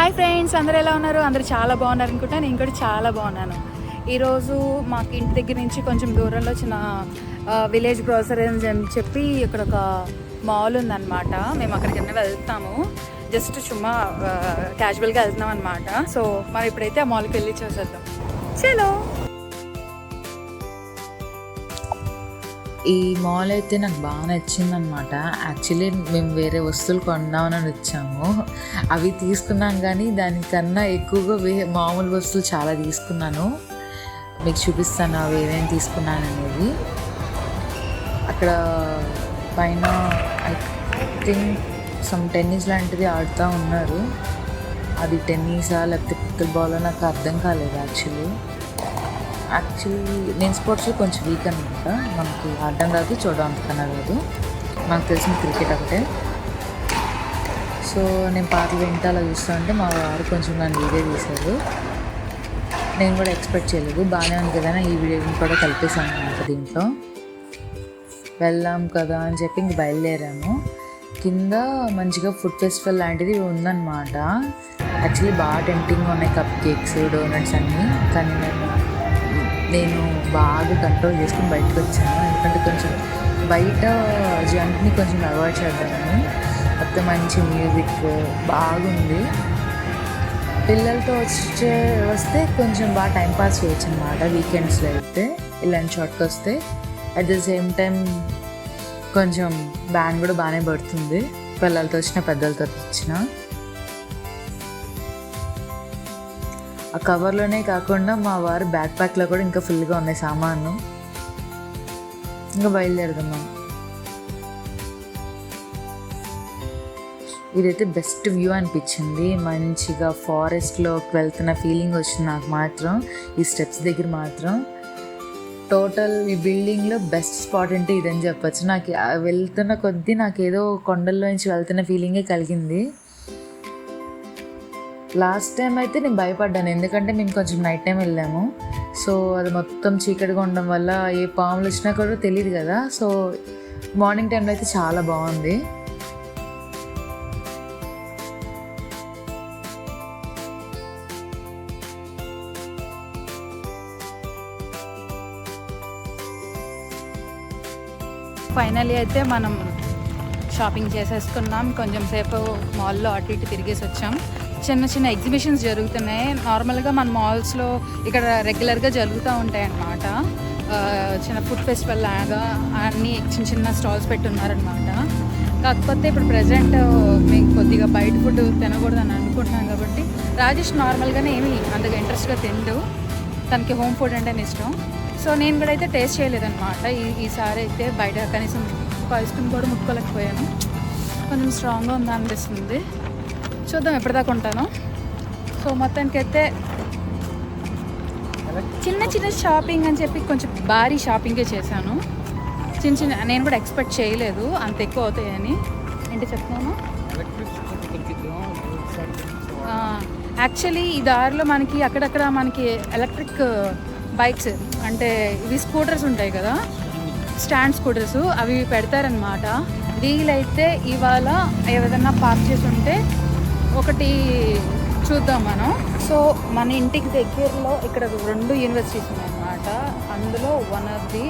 Hi friends, అందరూ ఎలా ఉన్నారు? అందరూ చాలా బాగున్నారు అనుకుంటా. నేను కూడా చాలా బాగున్నాను. ఈరోజు మాకు ఇంటి దగ్గర నుంచి కొంచెం దూరంలో చిన్న విలేజ్ గ్రోసరీ అని చెప్పి ఇక్కడ ఒక మాల్ ఉందన్నమాట. మేము అక్కడికి వెళ్తాము. జస్ట్ చుమ్మా క్యాజువల్గా వెళ్తున్నాం అనమాట. సో మనం ఇప్పుడైతే ఆ మాల్కి వెళ్ళి చూసేద్దాం. చలో. ఈ మాల్ అయితే నాకు బాగా నచ్చిందనమాట. యాక్చువల్లీ మేము వేరే వస్తువులు కొందామని వచ్చాము, అవి తీసుకున్నాం. కానీ దానికన్నా ఎక్కువగా మామూలు వస్తువులు చాలా తీసుకున్నాను. మీకు చూపిస్తాను అవి ఏమేమి తీసుకున్నాను అనేది. అక్కడ పైన ఐ థింక్ సమ్ టెన్నిస్ లాంటిది ఆడుతూ ఉన్నారు. అది టెన్నిసా లేకపోతే పిక్కల్ బాల్ నాకు అర్థం కాలేదు. యాక్చువల్లీ నేను స్పోర్ట్స్లో కొంచెం వీక్ అనమాట. మనకి ఆడడం రాదు, చూడడం అంతకన్నా రాదు. నాకు తెలిసిన క్రికెట్ ఒకటే. సో నేను పాటలు వింటా అలా చూస్తూ ఉంటే మా వారు కొంచెం నన్ను వీడియో తీశారు. నేను కూడా ఎక్స్పెక్ట్ చేయలేదు. బాగానే ఉంది కదా, ఈ వీడియోని కూడా కలిపేసాను అనమాట. దీంట్లో వెళ్దాం కదా అని చెప్పి ఇంక బయలుదేరాము. కింద మంచిగా ఫుడ్ ఫెస్టివల్ లాంటిది ఉందన్నమాట. యాక్చువల్లీ బాగా టెంప్టింగ్గా ఉన్నాయి కప్ కేక్స్, డోనట్స్ అన్నీ. కానీ నేను బాగా కంట్రోల్ చేసుకుని బయటకు వచ్చాను. ఎందుకంటే కొంచెం బయట జంక్ని కొంచెం అవాయిడ్ చేద్దామని. మొత్తం మంచి మ్యూజిక్ బాగుంది. పిల్లలతో వస్తే కొంచెం బాగా టైంపాస్ చేయొచ్చు అనమాట. వీకెండ్స్లో అయితే ఇలాంటి చోటుకి వస్తే అట్ ద సేమ్ టైం కొంచెం బ్యాండ్ కూడా బాగానే పడుతుంది. పిల్లలతో వచ్చిన పెద్దలతో వచ్చిన ఆ కవర్లోనే కాకుండా మా వారు బ్యాక్ ప్యాక్లో కూడా ఇంకా ఫుల్గా ఉన్నాయి సామాను. ఇంకా బయలుదేరదాం. ఇదైతే బెస్ట్ వ్యూ అనిపించింది. మంచిగా ఫారెస్ట్లోకి వెళ్తున్న ఫీలింగ్ వచ్చింది నాకు మాత్రం. ఈ స్టెప్స్ దగ్గర మాత్రం టోటల్ ఈ బిల్డింగ్లో బెస్ట్ స్పాట్ అంటే ఇదని చెప్పచ్చు. నాకు వెళ్తున్న కొద్దీ నాకేదో కొండల్లో నుంచి వెళ్తున్న ఫీలింగే కలిగింది. లాస్ట్ టైం అయితే నేను భయపడ్డాను, ఎందుకంటే మేము కొంచెం నైట్ టైం వెళ్ళాము. సో అది మొత్తం చీకటిగా ఉండడం వల్ల ఏ పాములు వచ్చినా కూడా తెలియదు కదా. సో మార్నింగ్ టైంలో అయితే చాలా బాగుంది. ఫైనలీ అయితే మనం షాపింగ్ చేసేసుకున్నాం. కొంచెం సేపు మాల్లో అటు ఇటు తిరిగేసి వచ్చాం. చిన్న చిన్న ఎగ్జిబిషన్స్ జరుగుతున్నాయి. నార్మల్గా మన మాల్స్లో ఇక్కడ రెగ్యులర్గా జరుగుతూ ఉంటాయి అన్నమాట. చిన్న ఫుడ్ ఫెస్టివల్ లాగా అన్నీ చిన్న చిన్న స్టాల్స్ పెట్టున్నారనమాట. కాకపోతే ఇప్పుడు ప్రజెంట్ మేము కొద్దిగా బయట ఫుడ్ తినకూడదని అనుకుంటున్నాం కాబట్టి రాజేష్ నార్మల్గానే ఏమీ అంతగా ఇంట్రెస్ట్గా తిండు. తనకి హోమ్ ఫుడ్ అంటేనే ఇష్టం. సో నేను కూడా అయితే టేస్ట్ చేయలేదన్నమాట. ఈసారి అయితే బయట కనీసం ఒక ఐస్ క్రీమ్ కూడా ముట్టుకోలేకపోయాను. కొంచెం స్ట్రాంగ్గా ఉందా అనిపిస్తుంది. చూద్దాం ఎప్పటిదాకా ఉంటాను. సో మొత్తానికి అయితే చిన్న చిన్న షాపింగ్ అని చెప్పి కొంచెం భారీ షాపింగే చేశాను. చిన్న చిన్న నేను కూడా ఎక్స్పెక్ట్ చేయలేదు అంత ఎక్కువ అవుతాయని. ఏంటి చెప్తున్నాను, యాక్చువల్లీ ఈ దారిలో మనకి అక్కడక్కడ మనకి ఎలక్ట్రిక్ బైక్స్ అంటే ఇవి స్కూటర్స్ ఉంటాయి కదా, స్టాండ్ స్కూటర్స్, అవి పెడతారనమాట. వీలైతే ఇవాళ ఏదైనా పార్క్ చేసి ఉంటే ఒకటి చూద్దాం మనం. సో మన ఇంటికి దగ్గరలో ఇక్కడ 2 యూనివర్సిటీస్ ఉన్నాయన్నమాట. అందులో one of the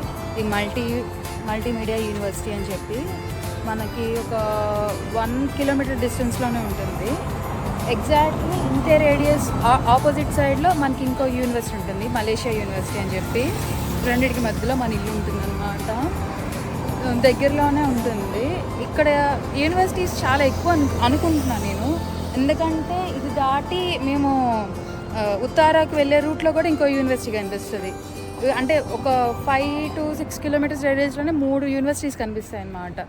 multimedia university అని చెప్పి మనకి ఒక 1 కిలోమీటర్ డిస్టెన్స్లోనే ఉంటుంది. ఎగ్జాక్ట్లీ ఇంతే రేడియస్ ఆపోజిట్ సైడ్లో మనకి ఇంకో యూనివర్సిటీ ఉంటుంది, మలేషియా యూనివర్సిటీ అని చెప్పి. రెండింటికి మధ్యలో మన ఇల్లు ఉంటుంది అన్నమాట. దగ్గరలోనే ఉంటుంది. ఇక్కడ యూనివర్సిటీస్ చాలా ఎక్కువ అనుకుంటున్నాను నేను. ఎందుకంటే ఇది దాటి మేము ఉత్తారాకి వెళ్ళే రూట్లో కూడా ఇంకో యూనివర్సిటీ కనిపిస్తుంది. అంటే ఒక 5 to 6 కిలోమీటర్స్ రేడియస్లోనే 3 యూనివర్సిటీస్ కనిపిస్తాయి అన్నమాట.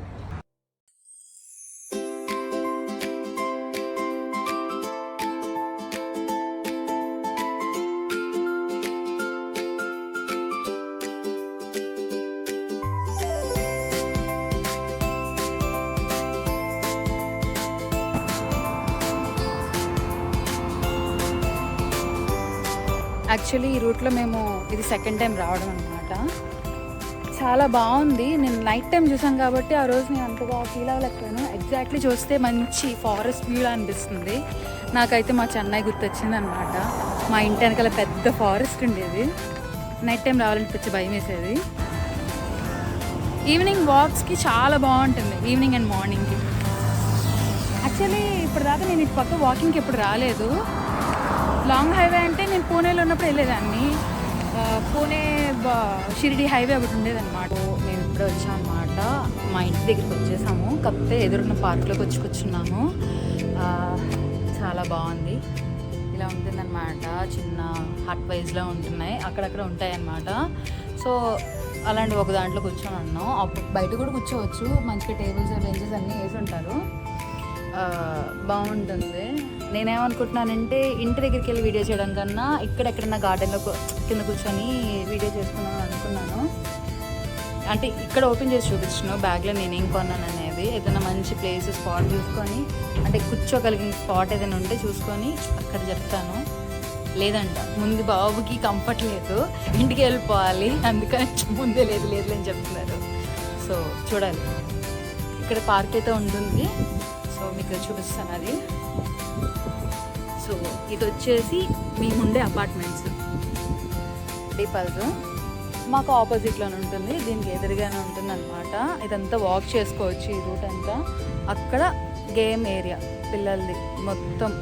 యాక్చువల్లీ ఈ రూట్లో మేము ఇది సెకండ్ టైం రావడం అనమాట. చాలా బాగుంది. నేను నైట్ టైం చూసాను కాబట్టి ఆ రోజు నేను అంతగా ఫీల్ అవ్వలేకపోయాను. ఎగ్జాక్ట్లీ చూస్తే మంచి ఫారెస్ట్ వ్యూ అనిపిస్తుంది. నాకైతే మా చెన్నై గుర్తొచ్చింది అనమాట. మా ఇంటి వెనకాల పెద్ద ఫారెస్ట్ ఉండేది. నైట్ టైం రావాలంటే వచ్చి భయం వేసేది. ఈవినింగ్ వాక్స్కి చాలా బాగుంటుంది, ఈవినింగ్ అండ్ మార్నింగ్కి. యాక్చువల్లీ ఇప్పటిదాకా నేను ఇటు పక్క వాకింగ్కి ఎప్పుడు రాలేదు. లాంగ్ హైవే అంటే నేను పూణేలో ఉన్నప్పుడు వెళ్ళేదాన్ని. పూణే షిరిడి హైవే ఒకటి ఉండేదన్నమాట. మేము ఇప్పుడు వచ్చామన్నమాట, మా ఇంటి దగ్గరికి వచ్చేసాము. కాకపోతే ఎదురున్న పార్క్లోకి వచ్చి కూర్చున్నాము. చాలా బాగుంది. ఇలా ఉంటుందన్నమాట, చిన్న హట్ వైజ్లో ఉంటున్నాయి, అక్కడక్కడ ఉంటాయి అన్నమాట. సో అలాంటి ఒక దాంట్లో కూర్చొని ఉన్నాం. అప్పుడు బయట కూడా కూర్చోవచ్చు, మంచిగా టేబుల్స్ బెంచెస్ అన్నీ వేసి ఉంటారు, బాగుంటుంది. నేనేమనుకుంటున్నానంటే ఇంటి దగ్గరికి వెళ్ళి వీడియో చేయడం కన్నా ఇక్కడెక్కడన్నా గార్డెన్లో కింద కూర్చొని వీడియో చేసుకున్నాను అనుకున్నాను. అంటే ఇక్కడ ఓపెన్ చేసి చూపించాను బ్యాగ్లో నేనేం కొన్నాను అనేది. ఏదైనా మంచి ప్లేస్ స్పాట్ చూసుకొని, అంటే కూర్చోగలిగిన స్పాట్ ఏదైనా ఉంటే చూసుకొని అక్కడ చెప్తాను. లేదంట ముందు బాబుకి కంఫర్ట్ లేదు, ఇంటికి వెళ్ళిపోవాలి, అందుకని ముందే లేదు అని చెప్తున్నారు. సో చూడాలి. ఇక్కడ పార్క్ అయితే ఉంటుంది, సో మీకు చూపిస్తాను అది. సో ఇది వచ్చేసి మేముండే అపార్ట్మెంట్స్ డీపల్స్. మాకు ఆపోజిట్లోనే ఉంటుంది, దీనికి ఎదురుగానే ఉంటుంది అనమాట. ఇదంతా వాక్ చేసుకోవచ్చు ఈ రూట్ అంతా. అక్కడ గేమ్ ఏరియా పిల్లలది, మొత్తం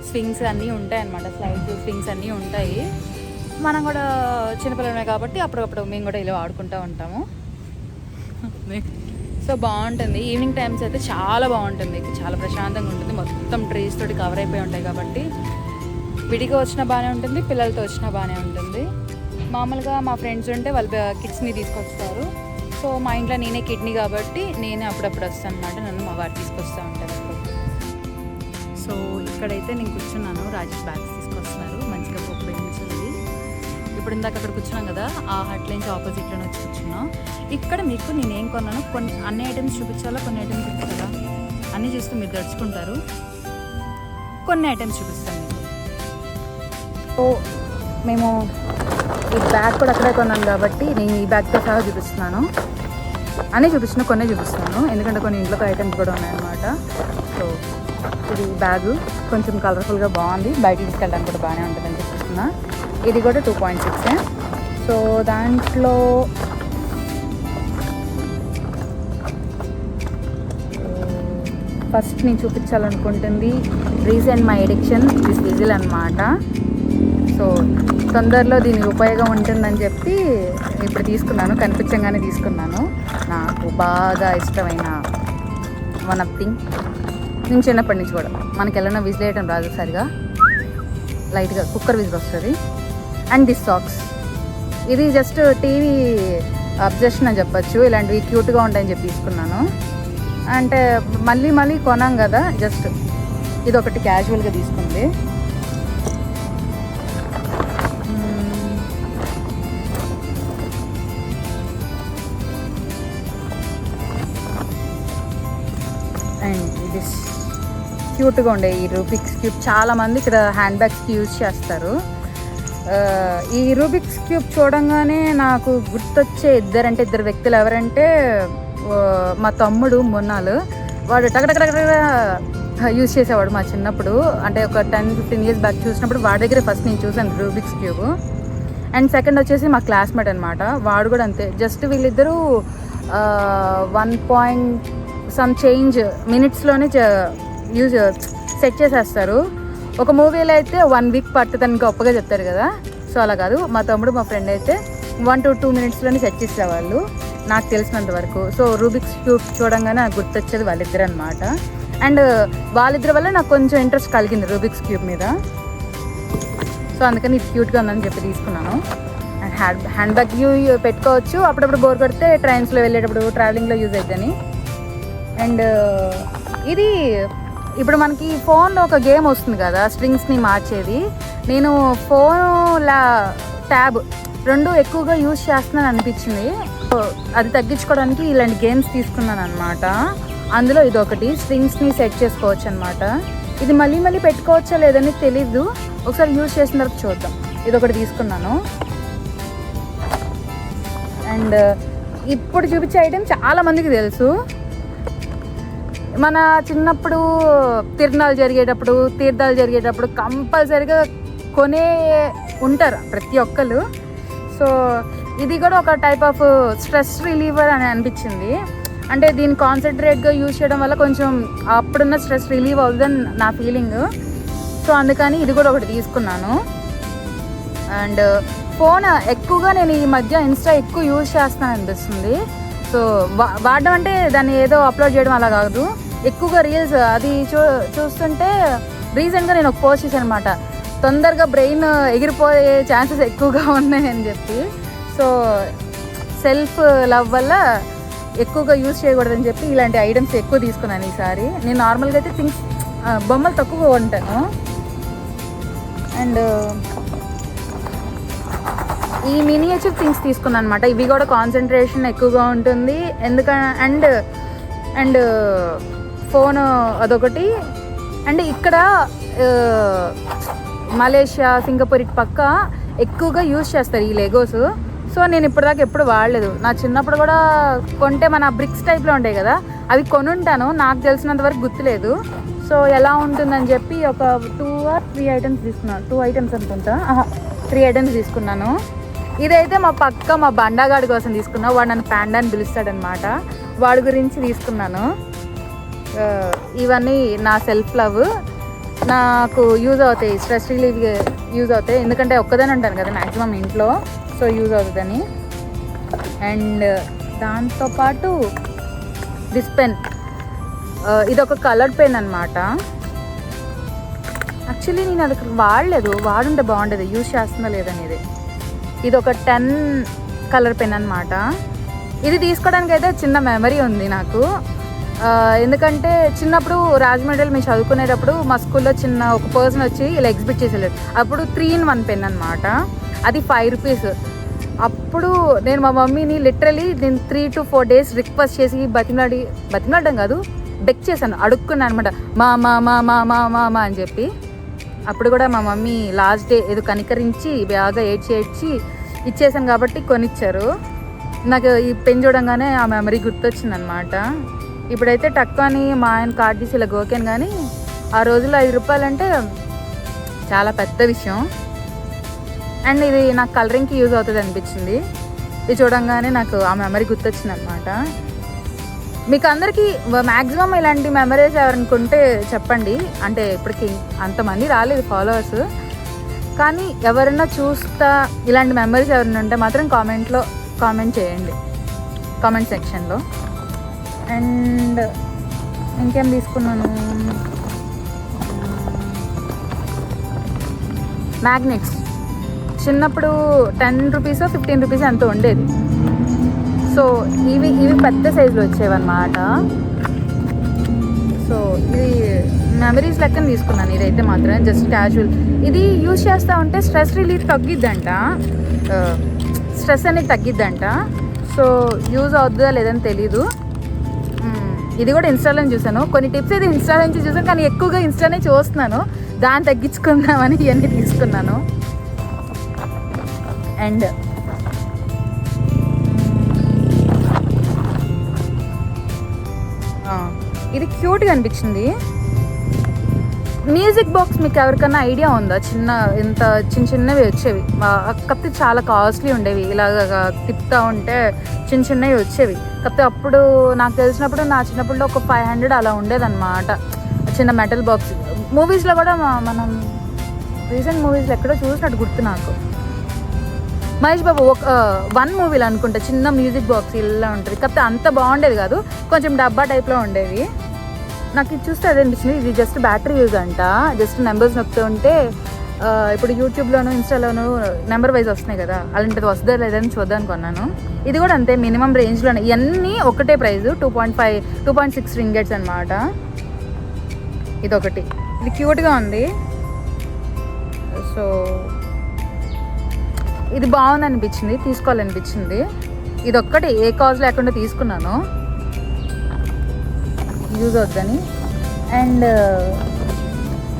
స్వింగ్స్ అన్నీ ఉంటాయి అన్నమాట, స్లైడ్స్ స్వింగ్స్ అన్నీ ఉంటాయి. మనం కూడా చిన్నపిల్లలమే కాబట్టి అప్పుడప్పుడు మేము కూడా ఇలా ఆడుకుంటూ ఉంటాము. సో బాగుంటుంది. ఈవినింగ్ టైమ్స్ అయితే చాలా బాగుంటుంది, చాలా ప్రశాంతంగా ఉంటుంది. మొత్తం ట్రీస్ తోటి కవర్ అయిపోయి ఉంటాయి కాబట్టి విడిగా వచ్చినా బాగానే ఉంటుంది, పిల్లలతో వచ్చినా బాగానే ఉంటుంది. మామూలుగా మా ఫ్రెండ్స్ ఉంటే వాళ్ళ కిడ్స్ని తీసుకొస్తారు. సో మా ఇంట్లో నేనే కిడ్నీ కాబట్టి నేనే అప్పుడప్పుడు వస్తాను అనమాట, నన్ను మా వారు తీసుకొస్తూ ఉంటారు. సో ఇక్కడైతే నేను కూర్చున్నాను, రాజేష్ బ్యాగ్స్ తీసుకొస్తున్నారు, మంచిగా ఒక బెంచ్ ఉంది. ఇప్పుడు ఇందాక అక్కడ కూర్చున్నాం కదా, ఆ హట్ నుంచి ఆపోజిట్లోనే వచ్చి కూర్చున్నాం. ఇక్కడ మీకు నేనేం కొన్నాను, కొన్ని అన్ని ఐటమ్స్ చూపించాలా, కొన్ని ఐటమ్స్ చూపించాలా అన్నీ చూస్తూ మీరు గడుచుకుంటారు. కొన్ని ఐటమ్స్ చూపిస్తాను మీకు. సో మేము ఈ బ్యాగ్ కూడా అక్కడే కొన్నాను కాబట్టి నేను ఈ బ్యాగ్తో సహా చూపిస్తున్నాను. అన్నీ చూపిస్తున్నాను, కొన్ని చూపిస్తున్నాను, ఎందుకంటే కొన్ని ఇంట్లో ఐటమ్స్ కూడా ఉన్నాయన్నమాట. సో ఇది బ్యాగు కొంచెం కలర్ఫుల్గా బాగుంది, బయటికి తీసుకెళ్ళడానికి కూడా బాగానే ఉంటుందని చూపిస్తున్నా. ఇది కూడా 2.6. సో దాంట్లో ఫస్ట్ నేను చూపించాలనుకుంటుంది recent my addiction this whistle అనమాట. సో తొందరలో దీని ఉపయోగం ఉంటుందని చెప్పి ఇప్పుడు తీసుకున్నాను, కనిపించగానే తీసుకున్నాను. నాకు బాగా ఇష్టమైన వన్ ఆఫ్ థింగ్. నేను చిన్నప్పటి నుంచి కూడా మనకి ఎలా విజిల్ వేయటం రాదు సరిగా, లైట్గా కుక్కర్ విజిల్ వస్తుంది. అండ్ దిస్ సాక్స్, ఇది జస్ట్ టీవీ అబ్జెక్షన్ అని చెప్పచ్చు, ఇలాంటివి క్యూట్గా ఉంటాయని చెప్పి తీసుకున్నాను. అంటే మళ్ళీ కొనాం కదా, జస్ట్ ఇది ఒకటి క్యాజువల్గా తీసుకుంది. అండ్ ఇది క్యూట్గా ఉండే ఈ రూబిక్స్ క్యూబ్, చాలామంది ఇక్కడ హ్యాండ్ బ్యాగ్స్కి యూజ్ చేస్తారు. ఈ రూబిక్స్ క్యూబ్ చూడంగానే నాకు గుర్తొచ్చే ఇద్దరు వ్యక్తులు ఎవరంటే, మా తమ్ముడు మొన్నాలు, వాడు టకటకటక యూజ్ చేసేవాడు మా చిన్నప్పుడు. అంటే ఒక 10-15 ఇయర్స్ బ్యాక్ చూసినప్పుడు వాడి దగ్గరే ఫస్ట్ నేను చూసాను రూబిక్స్ క్యూబ్. అండ్ సెకండ్ వచ్చేసి మా క్లాస్మేట్ అనమాట, వాడు కూడా అంతే. జస్ట్ వీళ్ళిద్దరూ 1.some మినిట్స్లోనే సెట్ చేసేస్తారు. ఒక మూవీలో అయితే 1 వీక్ పట్టుదని గొప్పగా చెప్తారు కదా, సో అలా కాదు. మా తమ్ముడు మా ఫ్రెండ్ అయితే 1 to 2 మినిట్స్లోనే సెట్ చేసేవాళ్ళు నాకు తెలిసినంత వరకు. సో రూబిక్స్ క్యూబ్ చూడంగానే నాకు గుర్తొచ్చేది వాళ్ళిద్దరు అనమాట. అండ్ వాళ్ళిద్దరి వల్ల నాకు కొంచెం ఇంట్రెస్ట్ కలిగింది రూబిక్స్ క్యూబ్ మీద. సో అందుకని ఇది క్యూట్గా ఉందని చెప్పి తీసుకున్నాను. అండ్ హ్యాండ్ బ్యాగ్ పెట్టుకోవచ్చు, అప్పుడప్పుడు బోర్ కొడితే ట్రైన్స్లో వెళ్ళేటప్పుడు ట్రావెలింగ్లో యూజ్ అవుతుందని. అండ్ ఇది ఇప్పుడు మనకి ఫోన్లో ఒక గేమ్ వస్తుంది కదా, స్ట్రింగ్స్ని మార్చేది. నేను ఫోన్ ట్యాబ్ రెండు ఎక్కువగా యూజ్ చేస్తున్నాను అనిపించింది. అది తగ్గించుకోవడానికి ఇలాంటి గేమ్స్ తీసుకున్నాను అనమాట. అందులో ఇది ఒకటి, స్ట్రింగ్స్ని సెట్ చేసుకోవచ్చు అనమాట. ఇది మళ్ళీ పెట్టుకోవచ్చా లేదని తెలీదు, ఒకసారి యూజ్ చేసిన తర్వాత చూద్దాం. ఇది ఒకటి తీసుకున్నాను. అండ్ ఇప్పుడు చూపించే ఐటెం చాలా మందికి తెలుసు, మన చిన్నప్పుడు తిరునాళ్ళు జరిగేటప్పుడు, తీర్థాలు జరిగేటప్పుడు కంపల్సరీగా కొనే ఉంటారు ప్రతి ఒక్కరు. సో ఇది కూడా ఒక టైప్ ఆఫ్ స్ట్రెస్ రిలీవర్ అని అనిపించింది. అంటే దీన్ని కాన్సన్ట్రేట్గా యూజ్ చేయడం వల్ల కొంచెం అప్పుడున్న స్ట్రెస్ రిలీవ్ అవుతుందని నా ఫీలింగ్. సో అందుకని ఇది కూడా ఒకటి తీసుకున్నాను. అండ్ ఫోన్ ఎక్కువగా నేను ఈ మధ్య ఇన్స్టా ఎక్కువ యూజ్ చేస్తాను అనిపిస్తుంది. సో వాడడం అంటే దాన్ని ఏదో అప్లోడ్ చేయడం అలా కాదు, ఎక్కువగా రీల్స్ అది చూస్తుంటే రీసెంట్గా నేను ఒక పోస్ట్ చేశాను అనమాట, తొందరగా బ్రెయిన్ ఎగిరిపోయే ఛాన్సెస్ ఎక్కువగా ఉన్నాయి అని చెప్పి. సో సెల్ఫ్ లవ్ వల్ల ఎక్కువగా యూజ్ చేయకూడదని చెప్పి ఇలాంటి ఐటమ్స్ ఎక్కువ తీసుకున్నాను ఈసారి. నేను నార్మల్గా అయితే థింగ్స్ బొమ్మలు తక్కువగా ఉంటాను. అండ్ ఈ మినియేచర్ థింగ్స్ తీసుకున్నాను అనమాట. ఇవి కూడా కాన్సన్ట్రేషన్ ఎక్కువగా ఉంటుంది ఎందుకంటే అండ్ ఫోన్ అదొకటి. అండ్ ఇక్కడ మలేషియా, సింగపూర్ ఇటు పక్క ఎక్కువగా యూజ్ చేస్తారు ఈ లెగోస్. సో నేను ఇప్పటిదాకా ఎప్పుడు వాడలేదు. నా చిన్నప్పుడు కూడా కొంటే మన బ్రిక్స్ టైప్లో ఉంటాయి కదా, అవి కొనుంటాను, నాకు తెలిసినంత వరకు గుర్తులేదు. సో ఎలా ఉంటుందని చెప్పి ఒక 2 or 3 ఐటమ్స్ తీసుకున్నాను. 2 ఐటమ్స్ అనుకుంటా, 3 ఐటమ్స్ తీసుకున్నాను. ఇదైతే మా బండాగాడి కోసం తీసుకున్నా. వాడు నన్ను ప్యాండా అని పిలుస్తాడనమాట, వాడి గురించి తీసుకున్నాను. ఇవన్నీ నా సెల్ఫ్ లవ్, నాకు యూజ్ అవుతాయి, స్ట్రెస్ రిలీఫ్ యూజ్ అవుతాయి. ఎందుకంటే ఒక్కదాని ఉంటాను కదా మ్యాక్సిమం ఇంట్లో, సో యూజ్ అవుతుందని. అండ్ దాంతోపాటు దిస్ పెన్, ఇదొక కలర్ పెన్ అనమాట. యాక్చువల్లీ నేను అది వాడలేదు, వాడుంటే బాగుండేది, యూజ్ చేస్తుందో లేదనేది. ఇది ఒక 10 కలర్ పెన్ అనమాట. ఇది తీసుకోవడానికి అయితే చిన్న మెమరీ ఉంది నాకు. ఎందుకంటే చిన్నప్పుడు రాజమండ్రిలో మేము చదువుకునేటప్పుడు మా స్కూల్లో ఒక పర్సన్ వచ్చి ఇలా ఎగ్జిబిట్ చేసేలేదు. అప్పుడు 3-in-1 పెన్ అనమాట, అది 5 రూపీస్. అప్పుడు నేను మా మమ్మీని లిటరలీ నేను 3 to 4 days రిక్వెస్ట్ చేసి బతిమలాడడం కాదు, బెక్ చేశాను, అడుక్కున్నాను అనమాట, మా మా మా మా మా మా అని చెప్పి. అప్పుడు కూడా మా మమ్మీ లాస్ట్ డే ఏదో కనికరించి బాగా ఏడ్చి ఇచ్చేసాను కాబట్టి కొనిచ్చారు. నాకు ఈ పెన్ చూడంగానే ఆ మెమరీ గుర్తొచ్చిందనమాట. ఇప్పుడైతే టక్ అని మా ఆయన కార్డ్ తీసి ఇలా గోకాను, కానీ ఆ రోజుల్లో 5 రూపాయలు అంటే చాలా పెద్ద విషయం. అండ్ ఇది నాకు కలరింగ్కి యూజ్ అవుతుంది అనిపించింది. ఇది చూడంగానే నాకు ఆ మెమరీ గుర్తొచ్చింది అనమాట. మీకు అందరికీ మ్యాక్సిమం ఇలాంటి మెమరీస్ ఎవరనుకుంటే చెప్పండి. అంటే ఇప్పటికి అంతమంది రాలేదు ఫాలోవర్స్, కానీ ఎవరైనా చూస్తా ఇలాంటి మెమరీస్ ఎవరైనా ఉంటే మాత్రం కామెంట్ చేయండి కామెంట్ సెక్షన్లో. అండ్ ఇంకేం తీసుకున్నాను, మ్యాగ్నెట్స్. చిన్నప్పుడు 10 రూపీస్ 15 రూపీస్ అంత ఉండేది. సో ఇవి పెద్ద సైజులో వచ్చేవన్నమాట. సో ఇది మెమరీస్ లెక్కన తీసుకున్నాను. ఇదైతే మాత్రం జస్ట్ క్యాజువల్. ఇది యూజ్ చేస్తూ ఉంటే స్ట్రెస్ రిలీఫ్ తగ్గిద్దంట, స్ట్రెస్ అనేది తగ్గిద్దంట. సో యూజ్ అవుతుందా లేదని తెలీదు. ఇది కూడా ఇన్స్టాలో చూసాను, కొన్ని టిప్స్ అయితే ఇన్స్టాలో నుంచి చూసాను, కానీ ఎక్కువగా ఇన్స్టానే చూస్తున్నాను, దాన్ని తగ్గించుకుందామని ఇవన్నీ తీసుకున్నాను. అండ్ ఇది క్యూట్గా అనిపించింది. మ్యూజిక్ బాక్స్ మీకు ఎవరికన్నా ఐడియా ఉందా? ఇంత చిన్నవి వచ్చేవి, కాకపోతే చాలా కాస్ట్లీ ఉండేవి. ఇలాగ తిప్పుతూ ఉంటే చిన్నవి వచ్చేవి. కాకపోతే అప్పుడు నాకు తెలిసినప్పుడు నా చిన్నప్పుడు ఒక 500 అలా ఉండేదన్నమాట, చిన్న మెటల్ బాక్స్. మూవీస్లో కూడా మనం రీసెంట్ మూవీస్లో ఎక్కడో చూసినట్టు గుర్తు నాకు. మహేష్ బాబు వన్ మూవీలో అనుకుంటా చిన్న మ్యూజిక్ బాక్స్ ఇలా ఉంటుంది, కాకపోతే అంత బాగుండేది కాదు, కొంచెం డబ్బా టైప్లో ఉండేది. నాకు ఇది చూస్తే అదే అనిపించింది. ఇది జస్ట్ బ్యాటరీ యూజ్ అంట, జస్ట్ నెంబర్స్ నొక్కుతూ ఉంటే ఇప్పుడు యూట్యూబ్లోను ఇన్స్టాలోను నెంబర్ వైజ్ వస్తున్నాయి కదా, అలాంటిది వస్తుందా లేదని చూద్దాం అనుకున్నాను. ఇది కూడా అంతే, మినిమం రేంజ్లోనే. ఇవన్నీ ఒకటే ప్రైస్, 2.6 ringgits అనమాట. ఇదొకటి, ఇది క్యూట్గా ఉంది. సో ఇది బాగుంది అనిపించింది, తీసుకోవాలనిపించింది. ఇది ఒక్కటి ఏ కాజ్ లేకుండా తీసుకున్నాను, యూజ్ అవుతుందని. అండ్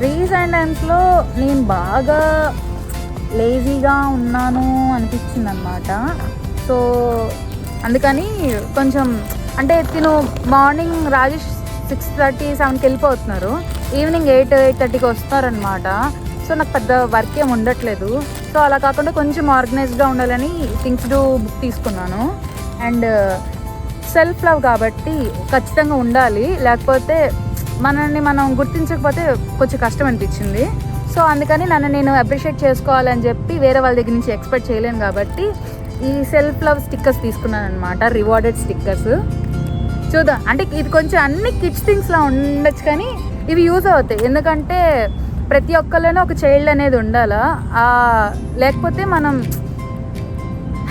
రీసెంట్ టైమ్స్లో నేను బాగా లేజీగా ఉన్నాను అనిపించింది అనమాట. సో అందుకని కొంచెం అంటే మార్నింగ్ రాజేష్ 6:30, 7కి వెళ్ళిపోతున్నారు. ఈవినింగ్ 8:30కి వస్తారనమాట. సో నాకు పెద్ద వర్క్ ఏమి ఉండట్లేదు. సో అలా కాకుండా కొంచెం ఆర్గనైజ్డ్గా ఉండాలని థింగ్స్ డూ బుక్ తీసుకున్నాను. అండ్ సెల్ఫ్ లవ్ కాబట్టి ఖచ్చితంగా ఉండాలి, లేకపోతే మనల్ని మనం గుర్తించకపోతే కొంచెం కష్టం అనిపించింది. సో అందుకని నన్ను నేను అప్రిషియేట్ చేసుకోవాలని చెప్పి వేరే వాళ్ళ దగ్గర నుంచి ఎక్స్పెక్ట్ చేయలేను కాబట్టి ఈ సెల్ఫ్ లవ్ స్టిక్కర్స్ తీసుకున్నాను అనమాట, రివార్డెడ్ స్టిక్కర్స్. చూద్దాం, అంటే ఇది కొంచెం అన్ని కిడ్స్ థింగ్స్లా ఉండొచ్చు కానీ ఇవి యూజ్ అవుతాయి. ఎందుకంటే ప్రతి ఒక్కరిలోనూ ఒక చైల్డ్ అనేది ఉండాలా, లేకపోతే మనం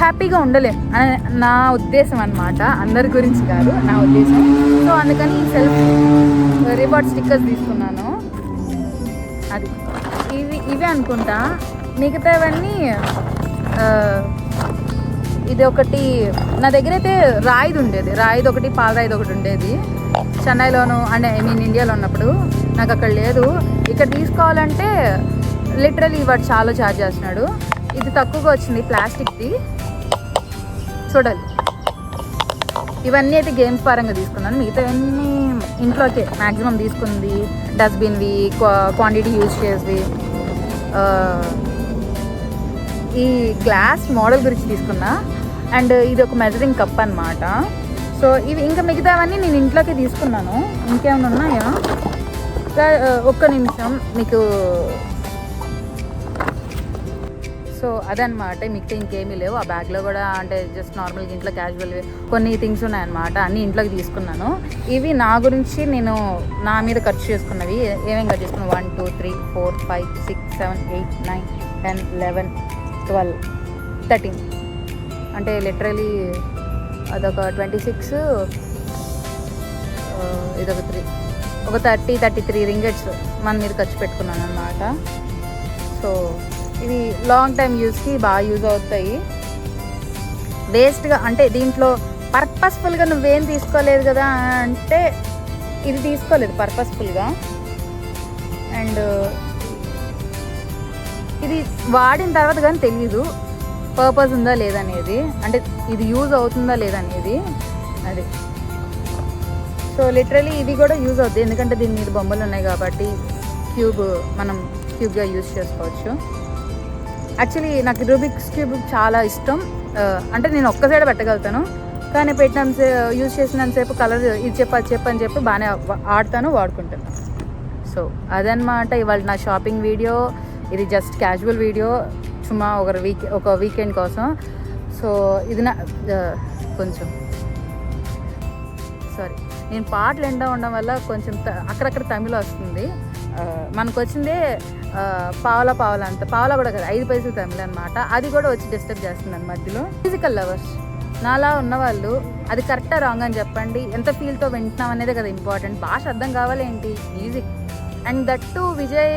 హ్యాపీగా ఉండలేం అని నా ఉద్దేశం అనమాట. అందరి గురించి కాదు, నా ఉద్దేశం. సో అందుకని సెల్ఫ్ రివార్డ్ స్టిక్కర్స్ తీసుకున్నాను. అది ఇవే అనుకుంటా. మిగతావన్నీ ఇది ఒకటి నా దగ్గర అయితే రాయిది ఉండేది, రాయిది ఒకటి, పాలరాయిది ఒకటి ఉండేది చెన్నైలోను, అంటే ఐ మీన్ ఇండియాలో ఉన్నప్పుడు. నాకు అక్కడ లేదు. ఇక్కడ తీసుకోవాలంటే లిటరలీ వాడు చాలా ఛార్జ్ చేస్తున్నాడు. ఇది తక్కువగా వచ్చింది, ప్లాస్టిక్ది. చూడాలి. ఇవన్నీ అయితే గేమ్స్ పరంగా తీసుకున్నాను. మిగతావన్నీ ఇంట్లోకే మ్యాక్సిమం తీసుకుంది. డస్ట్బిన్వి, క్వాంటిటీ యూజ్ చేసి, ఈ గ్లాస్ మోడల్ గురించి తీసుకున్నా. అండ్ ఇది ఒక మెజరింగ్ కప్ అనమాట. సో ఇవి ఇంకా మిగతావన్నీ నేను ఇంట్లోకి తీసుకున్నాను. ఇంకేమైనా ఉన్నాయా? ఒక్క నిమిషం మీకు. సో అదనమాట, మిగతా ఇంకేమీ లేవు ఆ బ్యాగ్లో కూడా. అంటే జస్ట్ నార్మల్గా ఇంట్లో క్యాజువల్ కొన్ని థింగ్స్ ఉన్నాయన్నమాట, అన్నీ ఇంట్లోకి తీసుకున్నాను. ఇవి నా గురించి నేను నా మీద ఖర్చు చేసుకున్నవి. ఏమేమి ఖర్చు చేసుకున్నాను? 1 2 3 4 5 6 7 8 9 10 11 12 13, అంటే లిటరలీ అదొక 26, ఇదొక 3, ఒక 33 రింగెట్స్ మన మీద ఖర్చు పెట్టుకున్నాను అనమాట. సో ఇవి లాంగ్ టైం యూస్కి బాగా యూజ్ అవుతాయి. వేస్ట్గా అంటే దీంట్లో పర్పస్ఫుల్గా నువ్వేం తీసుకోలేదు కదా అంటే ఇది తీసుకోలేదు పర్పస్ఫుల్గా. అండ్ ఇది వాడిన తర్వాత కానీ తెలీదు పర్పస్ ఉందా లేదనేది, అంటే ఇది యూజ్ అవుతుందా లేదనేది. అది సో లిటరలీ ఇది కూడా యూజ్ అవుతుంది, ఎందుకంటే దీని మీద బొమ్మలు ఉన్నాయి కాబట్టి మనం క్యూబ్గా యూజ్ చేసుకోవచ్చు. యాక్చువల్లీ నాకు రూబిక్స్ క్యూబ్ చాలా ఇష్టం. అంటే నేను ఒక్క సైడ్ పెట్టగలుగుతాను, కానీ యూజ్ చేసినంతసేపు కలర్ ఇది చెప్పు అని చెప్పి బాగానే ఆడతాను, వాడుకుంటాను. సో అదనమాట ఇవాళ నా షాపింగ్ వీడియో. ఇది జస్ట్ క్యాజువల్ వీడియో, సుమా ఒక వీకెండ్ కోసం. సో ఇది నా కొంచెం సారీ, నేను పాటలు ఎండా ఉండడం వల్ల కొంచెం అక్కడక్కడ తమిళ వస్తుంది. మనకు వచ్చిందే పావలా అంత, పావలా కూడా కదా 5 పైసలు తమిళ అనమాట. అది కూడా వచ్చి డిస్టర్బ్ చేస్తుంది మధ్యలో. మ్యూజికల్ లవర్స్ నాలా ఉన్నవాళ్ళు అది కరెక్టా రాంగ్ అని చెప్పండి. ఎంత ఫీల్తో వింటున్నాం అనేది కదా ఇంపార్టెంట్. భాష అర్థం కావాలి ఏంటి, music. And that Vijay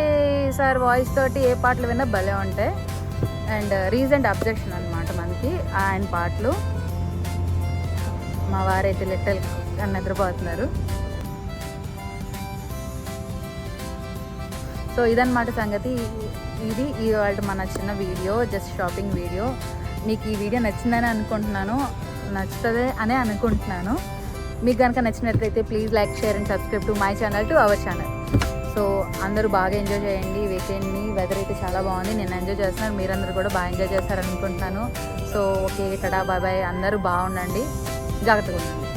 sir voice తోటి ఏ పాటలు విన్నా భలే ఉంటాయి. అండ్ రీసెంట్ అబ్జెక్షన్ అనమాట మనకి ఆయన పాటలు. మా వారైతే లిటిల్ నిద్రపోతున్నారు. సో ఇదన్నమాట సంగతి. ఇది ఇవాళ మన చిన్న వీడియో, జస్ట్ షాపింగ్ వీడియో. మీకు ఈ వీడియో నచ్చిందని అనుకుంటున్నాను, నచ్చుతుంది అనే అనుకుంటున్నాను. మీకు కనుక నచ్చినట్లయితే please like, share and subscribe to my channel, to our channel. So అందరూ బాగా ఎంజాయ్ చేయండి వీకెండ్ని. వెదర్ అయితే చాలా బాగుంది, నేను ఎంజాయ్ చేస్తున్నాను, మీరందరూ కూడా బాగా ఎంజాయ్ చేస్తారనుకుంటున్నాను. So okay, tada bye bye. అందరూ బాగుండండి, జాగ్రత్తగా ఉండండి.